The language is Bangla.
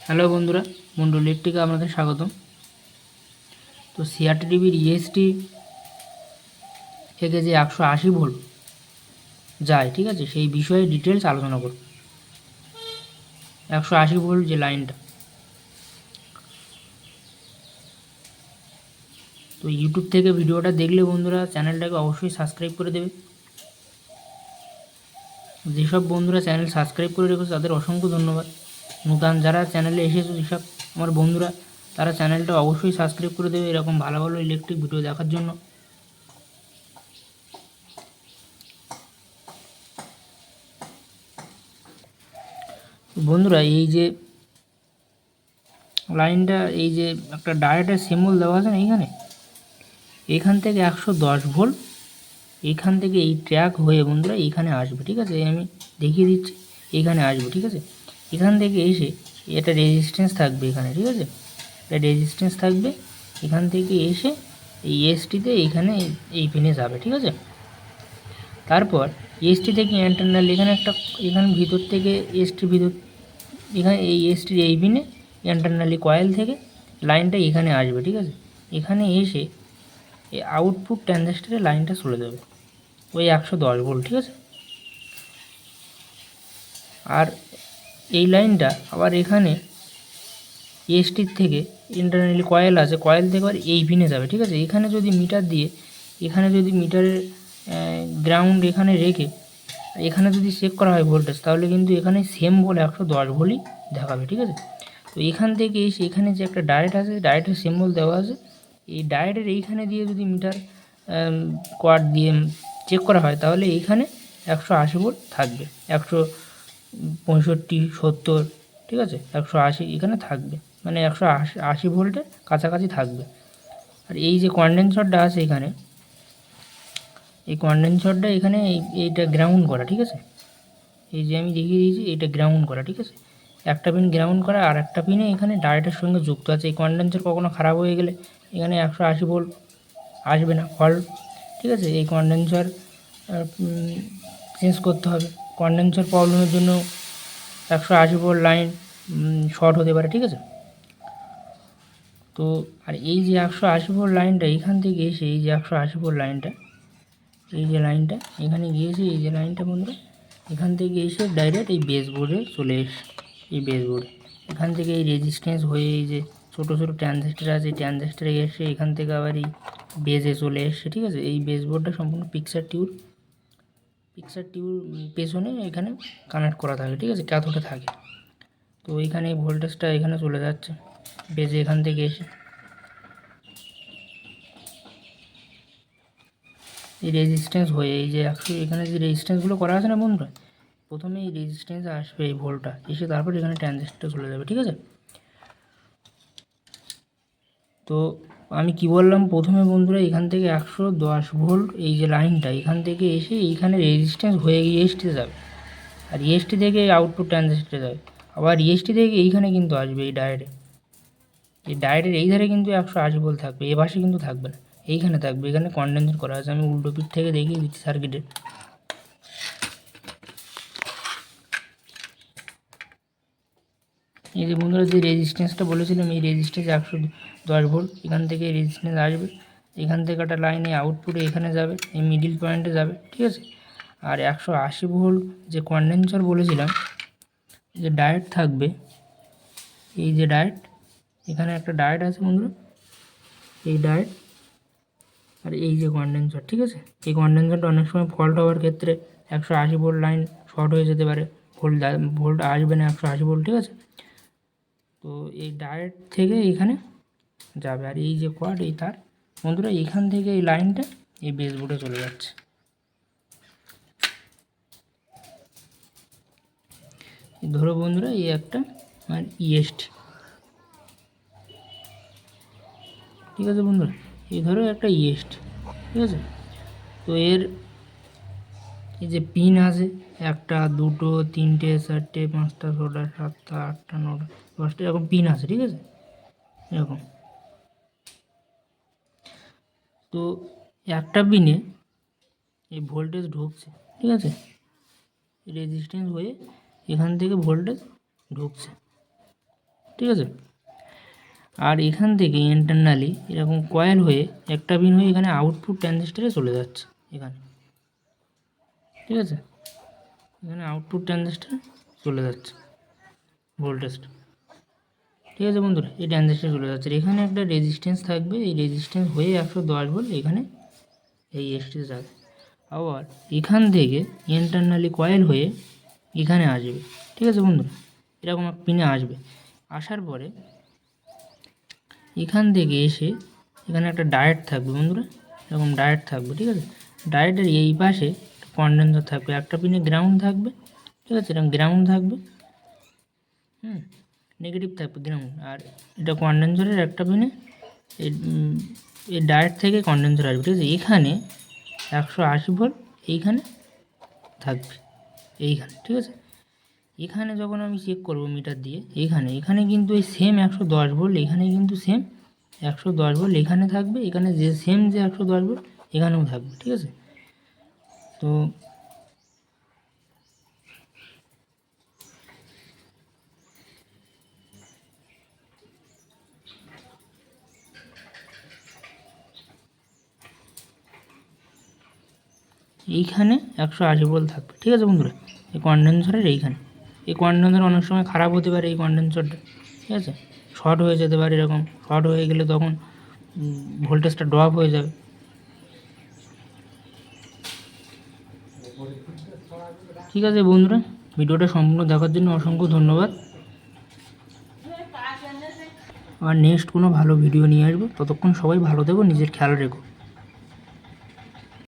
হ্যালো বন্ধুরা, মন্ডল ইলেকট্রিকে আপনাদের স্বাগতম। তো সিআরটি টিভির ইএসটি থেকে যে 180 ভোল্ট যায়, ঠিক আছে, সেই বিষয়ে ডিটেলস আলোচনা করব। 180 ভোল্ট যে লাইনটা, তো ইউটিউব থেকে ভিডিওটা দেখলে বন্ধুরা চ্যানেলটাকে অবশ্যই সাবস্ক্রাইব করে দেবে। যেসব বন্ধুরা চ্যানেল সাবস্ক্রাইব করে রেখেছে তাদের অসংখ্য ধন্যবাদ। নতুন যারা চ্যানেলে এসেছে, যেসব আমার বন্ধুরা, তারা চ্যানেলটা অবশ্যই সাবস্ক্রাইব করে দেবে এরকম ভালো ভালো ইলেকট্রিক ভিডিও দেখার জন্য। বন্ধুরা, এই যে লাইনটা, এই যে একটা ডায়োডের সিম্বল দেওয়া আছে না এখান থেকে 110 ভোল্ট এইখান থেকে এই ট্র্যাক হয়ে বন্ধুরা এইখানে আসবে, ঠিক আছে। আমি দেখিয়ে দিচ্ছি, এইখানে আসবে, ঠিক আছে। এখান থেকে এসে এটা রেজিস্ট্যান্স থাকবে এখানে, ঠিক আছে, এটা রেজিস্ট্যান্স থাকবে। এখান থেকে এসে এই এসটিতে এইখানে এই পিনে যাবে, ঠিক আছে। তারপর এসটি থেকে ইন্টারনাল এখানে ভিতর থেকে এসটির ভিতর, এখানে এই এসটির এই পিনে ইন্টারনালি কয়েল থেকে লাইনটা এখানে আসবে, ঠিক আছে। এখানে এসে এই আউটপুট ট্রানজিস্টরে লাইনটা চলে যাবে ওই 110 ভোল্ট, ঠিক আছে। আর এই লাইনটা আবার এখানে এসটির থেকে ইন্টারনালি কয়েল আছে, কয়েল থেকে আবার এই পিনে যাবে, ঠিক আছে। এখানে যদি মিটার দিয়ে, এখানে যদি মিটারের গ্রাউন্ড এখানে রেখে এখানে যদি চেক করা হয় ভোল্টেজ, তাহলে কিন্তু এখানে সেম ভোল্ট 110 ভোল্টই দেখাবে, ঠিক আছে। তো এখান থেকে এসে এখানে যে একটা ডায়েট আছে, ডায়েটের সিম্বল দেওয়া আছে, এই ডায়েটের এইখানে দিয়ে যদি মিটার কোয়াড দিয়ে চেক করা হয়, তাহলে এইখানে 180 ভোল্ট থাকবে, 165, 70, ঠিক আছে, 180 এখানে থাকবে, মানে 180 ভোল্টের কাছাকাছি থাকবে। আর এই যে কন্ডেন্সারটা আছে এখানে, এই কন্ডেন্সারটা এখানে এইটা গ্রাউন্ড করা, ঠিক আছে। এই যে আমি দেখিয়ে দিয়েছি, এটা গ্রাউন্ড করা, ঠিক আছে। একটা পিন গ্রাউন্ড করা, আর একটা পিনে এখানে ডায়োডের সঙ্গে যুক্ত আছে। এই কন্ডেন্সার কখনো খারাপ হয়ে গেলে এখানে 180 ভোল্ট আসবে না, ফল্ট, ঠিক আছে। এই কন্ডেন্সার চেঞ্জ করতে হবে। কন্ডেন্সার প্রবলেমের জন্য 180 ভোল্ট লাইন শর্ট হতে পারে, ঠিক আছে। তো আর এই যে 180 ভোল্ট লাইনটা এখান থেকে এসে, এই যে 180 ভোল্ট লাইনটা, এই যে লাইনটা এখানে গিয়েছে, এই যে লাইনটা বন্ধুরা এখান থেকে এসে ডাইরেক্ট এই বেসবোর্ডে চলে এসে, এই বেসবোর্ডে এখান থেকে এই রেজিস্ট্যান্স হয়ে এই যে ছোটো ছোটো ট্রানজিস্টার আছে, এই ট্রানজিস্টারে এসে এখান থেকে আবার এই বেজে চলে এসছে, ঠিক আছে। এই বেসবোর্ডটা সম্পূর্ণ পিকচার টিউব পেছনে এখানে কানেক্ট করা থাকে, ঠিক আছে, ক্যাথোডে থাকে। তো এইখানে এই ভোল্টেজটা এখানে চলে যাচ্ছে বেজে এখান থেকে এসে এই রেজিস্ট্যান্স হয়ে, এই যে এখানে যে রেজিস্ট্যান্সগুলো করা আছে না বন্ধুরা, প্রথমে এই রেজিস্ট্যান্স আসবে, এই ভোল্টটা এসে তারপর এখানে ট্রানজিস্টার চলে যাবে, ঠিক আছে। তো আমি কি বললাম প্রথমে বন্ধুরা, এখান থেকে 110 ভোল্ট এই যে লাইনটা এখান থেকে এসে এইখানে রেজিস্ট্যান্স হয়ে গিয়ে ইএসটিতে যাবে, আর ইএসটি থেকে আউটপুট ট্রানজিস্টারে যাবে, আবার ইএসটি থেকে এইখানে কিন্তু আসবে এই ডায়োডে, এই ডায়োডের এই ধারে কিন্তু 180 ভোল্ট থাকবে, এ পাশে কিন্তু থাকবে না, এইখানে থাকবে। এখানে কন্ডেন্সার করা আছে, আমি উল্টো পিঠ থেকে দেখিয়ে দিচ্ছি সার্কিটে। এই যে বন্ধুরা যে রেজিস্ট্যান্সটা বলেছিলাম, এই রেজিস্ট্যান্স 110 ভোল্ট, এখান থেকে এই রেজিস্ট্যান্স আসবে, এখান থেকে একটা লাইনে আউটপুটে এখানে যাবে, এই মিডিল পয়েন্টে যাবে, ঠিক আছে। আর 180 ভোল্ট যে কন্ডেন্সার বলেছিলাম, যে ডায়োড থাকবে, এই যে ডায়োড, এখানে একটা ডায়োড আছে বন্ধুরা, এই ডায়োড আর এই যে কন্ডেন্সার, ঠিক আছে। এই কন্ডেন্সারটা অনেক সময় ফল্ট হওয়ার ক্ষেত্রে 180 ভোল্ট লাইন শর্ট হয়ে যেতে পারে, ভোল্ট আসবে না 180 ভোল্ট, ঠিক আছে। তো এই ডায়োড থেকে এখানে যাবে, আর এই যে কোয়াড, এই তার বন্ধুরা এখান থেকে এই লাইনটা এই বেসবোর্ডে চলে যাচ্ছে। ধরো বন্ধুরা এই একটা আর ইএসটি, ঠিক আছে বন্ধুরা, এই ধরো একটা ইএসটি, ঠিক আছে। তো এর এই যে পিন আছে, 1, 2, 3, 4, 5, 6, 7, 8, 9, 10 এরকম পিন আছে, ঠিক আছে, এরকম। তো একটা পিনে এই ভোল্টেজ ঢুকছে, ঠিক আছে, রেজিস্ট্যান্স হয়ে এখান থেকে ভোল্টেজ ঢুকছে, ঠিক আছে। আর এখান থেকে ইন্টারনালি এরকম কয়েল হয়ে একটা পিন হয়ে এখানে আউটপুট ট্রানজিস্টারে চলে যাচ্ছে এখানে, ঠিক আছে। এখানে আউটপুট ট্রানজিস্টারে চলে যাচ্ছে ভোল্টেজটা, ঠিক আছে বন্ধুরা। এই ট্রানজিস্টার চলে যাচ্ছে, এখানে একটা রেজিস্ট্যান্স থাকবে, এই রেজিস্ট্যান্স হয়ে 110 ভোল্ট এখানে এই এসটি যাবে। আবার এখান থেকে ইন্টারনালি কয়েল হয়ে এখানে আসবে, ঠিক আছে বন্ধুরা। এরকম এক পিনে আসবে, আসার পরে এখান থেকে এসে এখানে একটা ডায়োড থাকবে বন্ধুরা, এরকম ডায়োড থাকবে, ঠিক আছে। ডায়োডের এই পাশে কন্ডেন্সার থাকবে, একটা পিনে গ্রাউন্ড থাকবে, ঠিক আছে, এরকম গ্রাউন্ড থাকবে, নেগেটিভ থাকবে গ্রাউন্ড। আর এটা কন্ডেন্সারের একটা পিনে এই ডায়োড থেকে কন্ডেন্সার আসবে, ঠিক আছে। এখানে 180 ভোল্ট এইখানে থাকবে, এইখানে, ঠিক আছে। এখানে যখন আমি চেক করব মিটার দিয়ে, এখানে কিন্তু এই সেম 110 ভোল্ট, এখানে কিন্তু সেম 110 ভোল্ট এখানে থাকবে, এখানে যে সেম যে 110 ভোল্ট এখানেও থাকবে, ঠিক আছে। তো এইখানে 180 ভোল্ট থাকবে, ঠিক আছে বন্ধুরা। এই কন্ডেন্সারের এই কন্ডেন্সার অনেক সময় খারাপ হতে পারে, এই কন্ডেন্সারটা, ঠিক আছে, শর্ট হয়ে যেতে পারে। এরকম শর্ট হয়ে গেলে তখন ভোল্টেজটা ড্রপ হয়ে যাবে। ঠিক আছে বন্ধুরা, ভিডিওটা সম্পূর্ণ দেখার জন্য অসংখ্য ধন্যবাদ। আর নেক্সট কোনো ভালো ভিডিও নিয়ে আসবো, ততক্ষণ সবাই ভালো থেকো, নিজের খেয়াল রেখো।